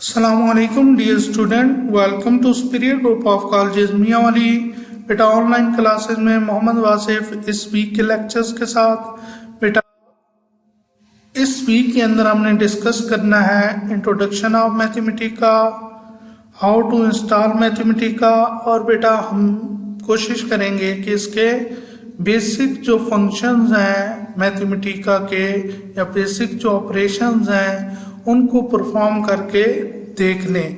Assalamualaikum dear student, welcome to Superior Group of Colleges Mianwali. बेटा online classes में मोहम्मद वासिफ इस week के लेक्चर्स के साथ। बेटा इस वीक के अंदर हमने डिस्कस करना है introduction of Mathematica, how to install Mathematica, और बेटा हम कोशिश करेंगे कि इसके बेसिक जो फंक्शंस हैं मैथमेटिका के या बेसिक जो ऑपरेशंस हैं उनको परफॉर्म करके देख लें।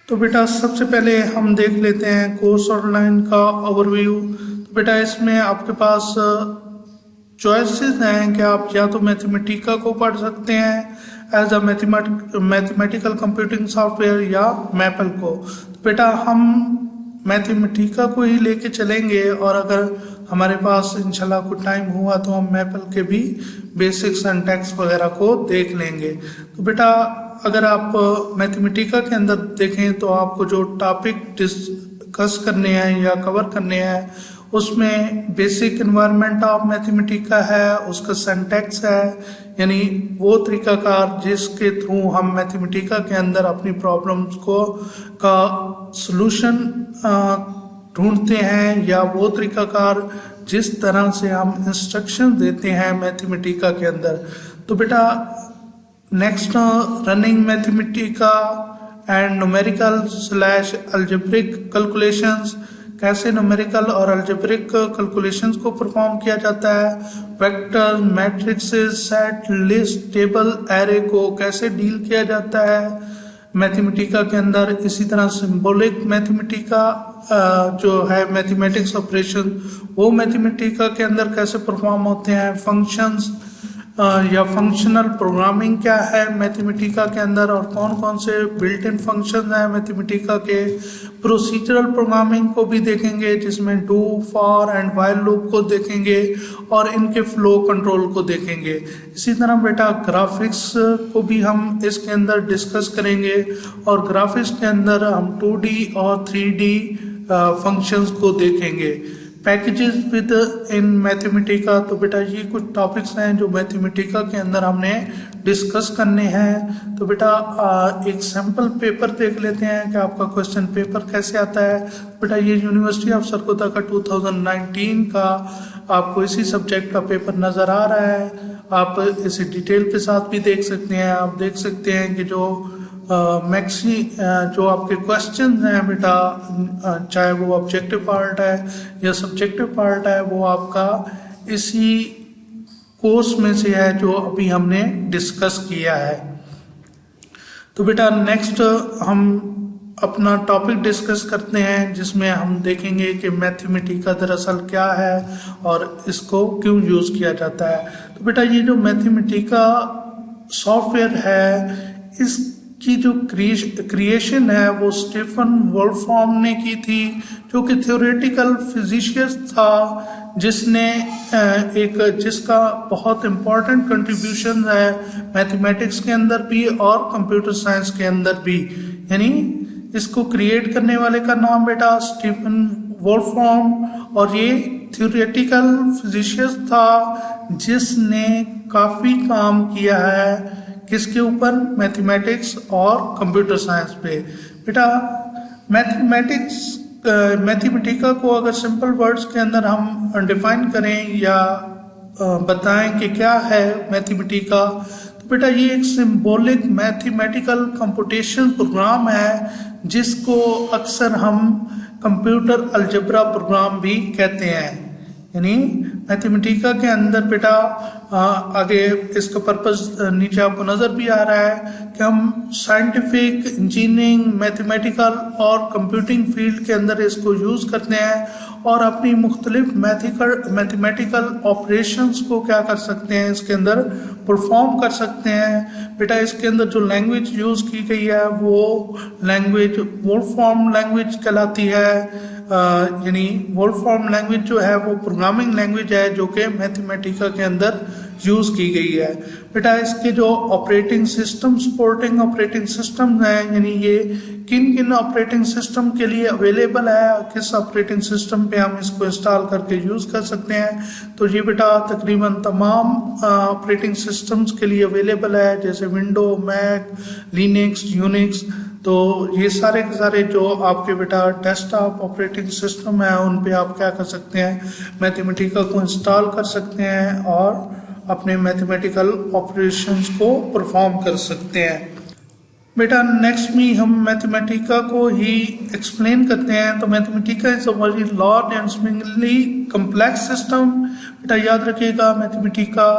तो बेटा सबसे पहले हम देख लेते हैं कोर्स ऑनलाइन का ओवरव्यू। तो बेटा इसमें आपके पास चॉइसेस हैं कि आप या तो मैथमेटिका को पढ़ सकते हैं as a mathematical computing software या मैपल को। तो बेटा हम मैथमेटिका को ही लेके चलेंगे और अगर हमारे पास इंशाल्लाह कुछ टाइम हुआ तो हम मैपल के भी बेसिक सिंटैक्स वगैरह को देख लेंगे। तो बेटा अगर आप मैथमेटिका के अंदर देखें तो आपको जो टॉपिक डिस्कस करने हैं या कवर करने हैं उसमें बेसिक एनवायरनमेंट ऑफ मैथमेटिका है, उसका सिंटैक्स है, यानी वो तरीकाकार जिसके थ्रू हम मैथमेटिका के अंदर अपनी प्रॉब्लम्स को का सॉल्यूशन ढूंढते हैं, या वो तरीकाकार जिस तरह से हम इंस्ट्रक्शन देते हैं मैथमेटिका के अंदर। तो बेटा next running Mathematica and numerical slash algebraic calculations, कैसे न्यूमेरिकल और अलजेब्रिक कैलकुलेशंस को परफॉर्म किया जाता है, vector, matrixes, set, list, table, array को कैसे डील किया जाता है मैथमेटिका के अंदर। इसी तरह सिंबॉलिक मैथमेटिका जो है मैथमेटिक्स ऑपरेशन वो मैथमेटिका के अंदर कैसे परफॉर्म होते हैं, फंक्शंस या फंक्शनल प्रोग्रामिंग क्या है मैथमेटिका के अंदर और कौन कौन से बिल्ट इन फंक्शन हैं मैथमेटिका के, प्रोसीजरल प्रोग्रामिंग को भी देखेंगे जिसमें do, for and while loop को देखेंगे और इनके फ्लो कंट्रोल को देखेंगे। इसी तरह बेटा ग्राफिक्स को भी हम इसके अंदर डिस्कस करेंगे और ग्राफिक्स के अंदर हम 2D और 3D फंक्शंस को देखेंगे। पैकेजेस विद इन मैथमेटिका, तो बेटा ये कुछ टॉपिक्स हैं जो मैथमेटिका के अंदर हमने डिस्कस करने हैं। तो बेटा एक सैम्पल पेपर देख लेते हैं कि आपका क्वेश्चन पेपर कैसे आता है। बेटा ये यूनिवर्सिटी ऑफ सरगोदा का 2019 का आपको इसी सब्जेक्ट का पेपर नज़र आ रहा है। आप इसे डिटेल के साथ भी देख सकते हैं। आप देख सकते हैं कि जो मैक्सी जो आपके क्वेश्चन हैं बेटा, चाहे वो ऑब्जेक्टिव पार्ट है या सब्जेक्टिव पार्ट है, वो आपका इसी कोर्स में से है जो अभी हमने डिस्कस किया है। तो बेटा नेक्स्ट हम अपना टॉपिक डिस्कस करते हैं जिसमें हम देखेंगे कि मैथमेटिका दरअसल क्या है और इसको क्यों यूज़ किया जाता है। तो बेटा ये जो मैथमेटिका सॉफ्टवेयर है इसकी जो क्रिएशन है वो स्टीफन वोल्फ्राम ने की थी, जो कि थ्योरेटिकल फिजिशियन था जिसका बहुत इम्पोर्टेंट कंट्रीब्यूशन है मैथमेटिक्स के अंदर भी और कंप्यूटर साइंस के अंदर भी। यानी इसको क्रिएट करने वाले का नाम बेटा स्टीफन वोल्फ्राम, और ये थ्योरेटिकल फिजिशियन था जिसने काफ़ी काम किया है किसके ऊपर, मैथमेटिक्स और कंप्यूटर साइंस पे। बेटा मैथमेटिका को अगर सिंपल वर्ड्स के अंदर हम डिफाइन करें या बताएं कि क्या है मैथमेटिका, तो बेटा ये एक सिंबॉलिक मैथमेटिकल कंप्यूटेशन प्रोग्राम है जिसको अक्सर हम कंप्यूटर अलजेब्रा प्रोग्राम भी कहते हैं। यानी मैथमेटिका के अंदर बेटा आगे इसका पर्पस नीचे आपको नज़र भी आ रहा है कि हम साइंटिफिक, इंजीनियरिंग, मैथमेटिकल और कंप्यूटिंग फील्ड के अंदर इसको यूज़ करते हैं और अपनी मुख्तलिफ मैथमेटिकल ऑपरेशंस को क्या कर सकते हैं, इसके अंदर परफॉर्म कर सकते हैं। बेटा इसके अंदर जो लैंग्वेज यूज़ की गई है वो लैंग्वेज वोल्फ्राम लैंग्वेज कहलाती है। यानी वोल्फ्राम लैंग्वेज जो है वो प्रोग्रामिंग लैंग्वेज है जो कि मैथमेटिका के अंदर यूज की गई है। बेटा इसके जो operating system supporting operating system हैं, यानी ये किन किन ऑपरेटिंग सिस्टम के लिए अवेलेबल है, किस ऑपरेटिंग सिस्टम पे हम इसको इंस्टॉल करके यूज कर सकते हैं, तो ये बेटा तकरीबन तमाम ऑपरेटिंग सिस्टम्स के लिए अवेलेबल है, जैसे विंडो, मैक, लिनक्स, यूनिक्स। तो ये सारे के सारे जो आपके बेटा डेस्कटॉप ऑपरेटिंग सिस्टम है उन पे आप क्या कर सकते हैं, मैथमेटिका को इंस्टॉल कर सकते हैं और अपने मैथमेटिकल ऑपरेशंस को परफॉर्म कर सकते हैं। बेटा नेक्स्ट में हम मैथमेटिका को ही एक्सप्लेन करते हैं। तो mathematics is a very large and swingly complex system. बेटा याद रखिएगा मैथमेटिका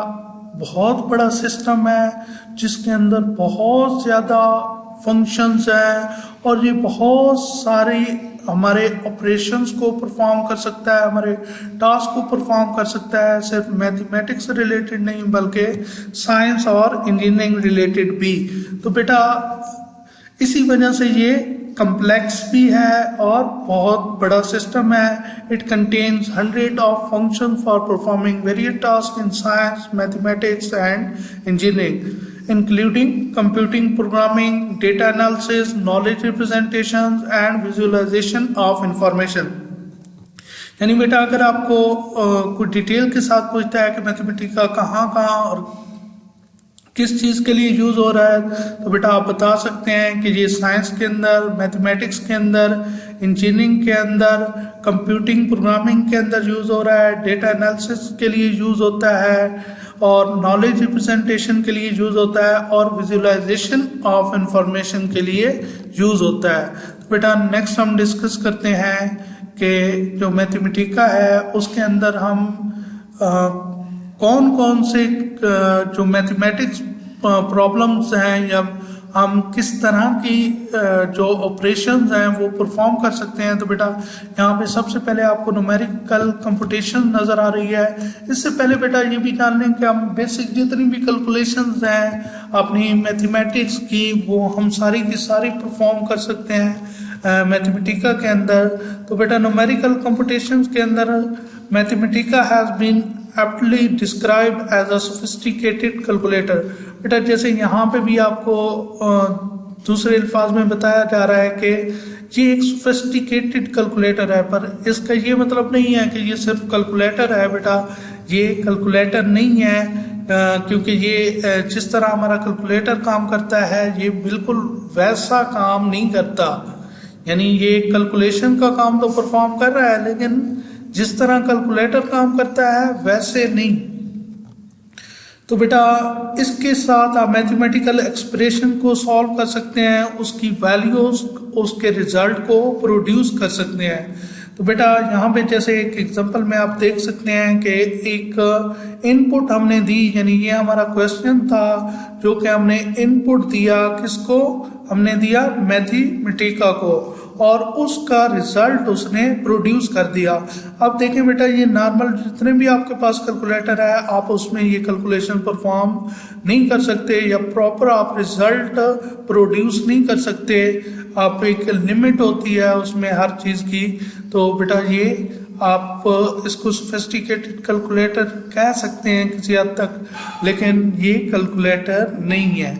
बहुत बड़ा सिस्टम है जिसके अंदर बहुत ज़्यादा फंक्शंस हैं और ये बहुत सारे हमारे ऑपरेशंस को परफॉर्म कर सकता है, हमारे टास्क को परफॉर्म कर सकता है, सिर्फ मैथमेटिक्स से रिलेटेड नहीं बल्कि साइंस और इंजीनियरिंग रिलेटेड भी। तो बेटा इसी वजह से ये कम्प्लेक्स भी है और बहुत बड़ा सिस्टम है। It contains 100 of function for performing various task in science, mathematics and engineering, including computing, programming, data analysis, knowledge representation and visualization of information। यानी बेटा अगर आपको कुछ डिटेल के साथ पूछता है कि मैथमेटिका कहाँ कहाँ और किस चीज़ के लिए यूज़ हो रहा है, तो बेटा आप बता सकते हैं कि ये साइंस के अंदर, मैथमेटिक्स के अंदर, इंजीनियरिंग के अंदर, कंप्यूटिंग प्रोग्रामिंग के अंदर यूज़ हो रहा है, डेटा एनालिसिस के लिए यूज़ होता है और नॉलेज रिप्रेजेंटेशन के लिए यूज़ होता है और विजुअलाइजेशन ऑफ इंफॉर्मेशन के लिए यूज़ होता है। तो बेटा नेक्स्ट हम डिस्कस करते हैं कि जो मैथमेटिका है उसके अंदर हम कौन कौन से जो मैथमेटिक्स प्रॉब्लम्स हैं या हम किस तरह की जो ऑपरेशंस हैं वो परफॉर्म कर सकते हैं। तो बेटा यहाँ पे सबसे पहले आपको न्यूमेरिकल कंप्यूटेशन नज़र आ रही है। इससे पहले बेटा ये भी जान लें कि हम बेसिक जितनी भी कैलकुलेशंस हैं अपनी मैथमेटिक्स की वो हम सारी की सारी परफॉर्म कर सकते हैं मैथमेटिका के अंदर। तो बेटा न्यूमेरिकल कंप्यूटेशंस के अंदर Mathematica has been aptly described as a sophisticated calculator। बेटा जैसे यहाँ पे भी आपको दूसरे अल्फाज में बताया जा रहा है कि ये एक sophisticated कैलकुलेटर है, पर इसका ये मतलब नहीं है कि ये सिर्फ कैलकुलेटर है। बेटा ये कैलकुलेटर नहीं है क्योंकि ये जिस तरह हमारा कैलकुलेटर काम करता है ये बिल्कुल वैसा काम नहीं करता। यानी ये कैलकुलेशन का काम तो परफॉर्म कर रहा है लेकिन जिस तरह कैलकुलेटर काम करता है वैसे नहीं। तो बेटा इसके साथ आप मैथमेटिकल एक्सप्रेशन को सॉल्व कर सकते हैं, उसकी वैल्यूज उसके रिजल्ट को प्रोड्यूस कर सकते हैं। तो बेटा यहाँ पे जैसे एक एग्जांपल में आप देख सकते हैं कि एक इनपुट हमने दी, यानी ये हमारा क्वेश्चन था जो कि हमने इनपुट दिया, किसको हमने दिया, मैथमेटिका को, और उसका रिजल्ट उसने प्रोड्यूस कर दिया। अब देखें बेटा ये नॉर्मल जितने भी आपके पास कैलकुलेटर है आप उसमें ये कैलकुलेशन परफॉर्म नहीं कर सकते या प्रॉपर आप रिजल्ट प्रोड्यूस नहीं कर सकते। आप एक लिमिट होती है उसमें हर चीज़ की। तो बेटा ये आप इसको सोफिस्टिकेटेड कैलकुलेटर कह सकते हैं किसी हद तक, लेकिन ये कैलकुलेटर नहीं है।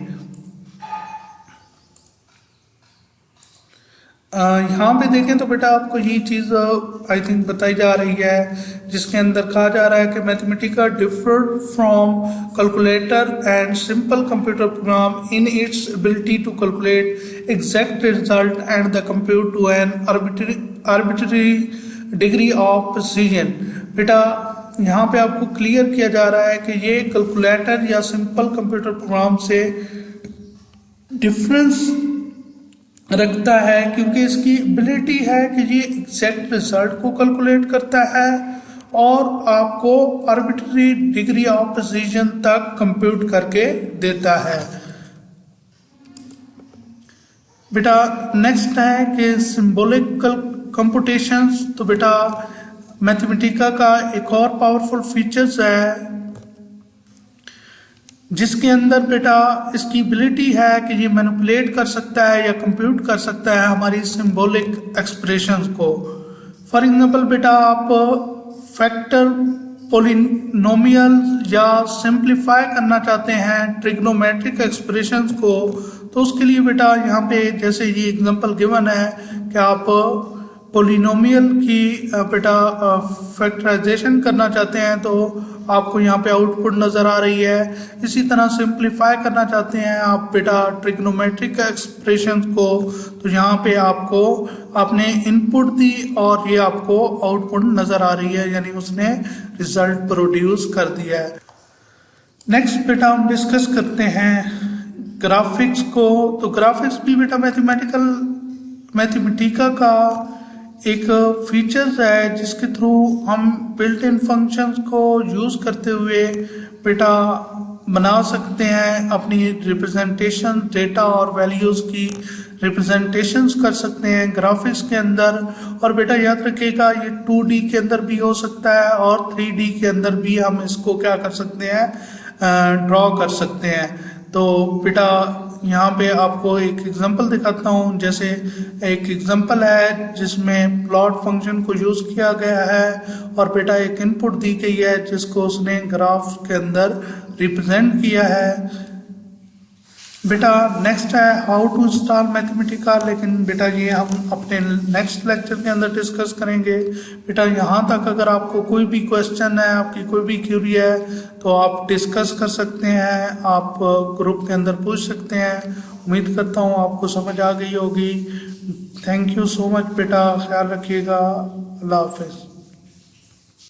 यहाँ पे देखें तो बेटा आपको ये चीज़ आई थिंक बताई जा रही है जिसके अंदर कहा जा रहा है कि Mathematica differ from calculator and simple computer program in its ability to calculate exact result and the compute to an arbitrary degree of precision. बेटा यहाँ पे आपको क्लियर किया जा रहा है कि ये कैलकुलेटर या सिंपल कंप्यूटर प्रोग्राम से डिफरेंस रखता है क्योंकि इसकी एबिलिटी है कि ये एग्जैक्ट रिजल्ट को कैलकुलेट करता है और आपको आर्बिट्ररी डिग्री ऑफ प्रिसीजन तक कंप्यूट करके देता है। बेटा नेक्स्ट है कि सिंबॉलिक कंप्यूटेशंस। तो बेटा मैथमेटिका का एक और पावरफुल फीचर्स है जिसके अंदर बेटा इसकी एबिलिटी है कि ये मैनिपुलेट कर सकता है या कंप्यूट कर सकता है हमारी सिंबॉलिक एक्सप्रेशंस को। फॉर एग्जांपल बेटा आप फैक्टर पोलिनोमियल या सिंप्लीफाई करना चाहते हैं ट्रिग्नोमेट्रिक एक्सप्रेशंस को, तो उसके लिए बेटा यहाँ पे जैसे ये एग्जांपल गिवन है कि आप पोलिनोमियल की बेटा फैक्टराइजेशन करना चाहते हैं तो आपको यहाँ पे आउटपुट नज़र आ रही है। इसी तरह सिंप्लीफाई करना चाहते हैं आप बेटा ट्रिग्नोमेट्रिक एक्सप्रेशंस को, तो यहाँ पे आपको आपने इनपुट दी और ये आपको आउटपुट नज़र आ रही है, यानी उसने रिजल्ट प्रोड्यूस कर दिया है। नेक्स्ट बेटा हम डिस्कस करते हैं ग्राफिक्स को। तो ग्राफिक्स भी बेटा मैथमेटिका का एक फीचर्स है जिसके थ्रू हम बिल्ट इन फंक्शंस को यूज करते हुए बेटा बना सकते हैं अपनी रिप्रेजेंटेशन, डेटा और वैल्यूज की रिप्रेजेंटेशंस कर सकते हैं ग्राफिक्स के अंदर। और बेटा याद रखिएगा ये 2D के अंदर भी हो सकता है और 3D के अंदर भी हम इसको क्या कर सकते हैं, ड्रॉ कर सकते हैं। तो बेटा यहाँ पे आपको एक एग्जांपल दिखाता हूँ। जैसे एक एग्जांपल है जिसमें प्लॉट फंक्शन को यूज किया गया है और बेटा एक इनपुट दी गई है जिसको उसने ग्राफ के अंदर रिप्रेजेंट किया है। बेटा नेक्स्ट है हाउ टू इंस्टॉल मैथमेटिका, लेकिन बेटा ये हम अपने नेक्स्ट लेक्चर के अंदर डिस्कस करेंगे। बेटा यहाँ तक अगर आपको कोई भी क्वेश्चन है, आपकी कोई भी क्यूरी है तो आप डिस्कस कर सकते हैं, आप ग्रुप के अंदर पूछ सकते हैं। उम्मीद करता हूँ आपको समझ आ गई होगी। थैंक यू सो मच बेटा, ख्याल रखिएगा। अल्लाह हाफिज़।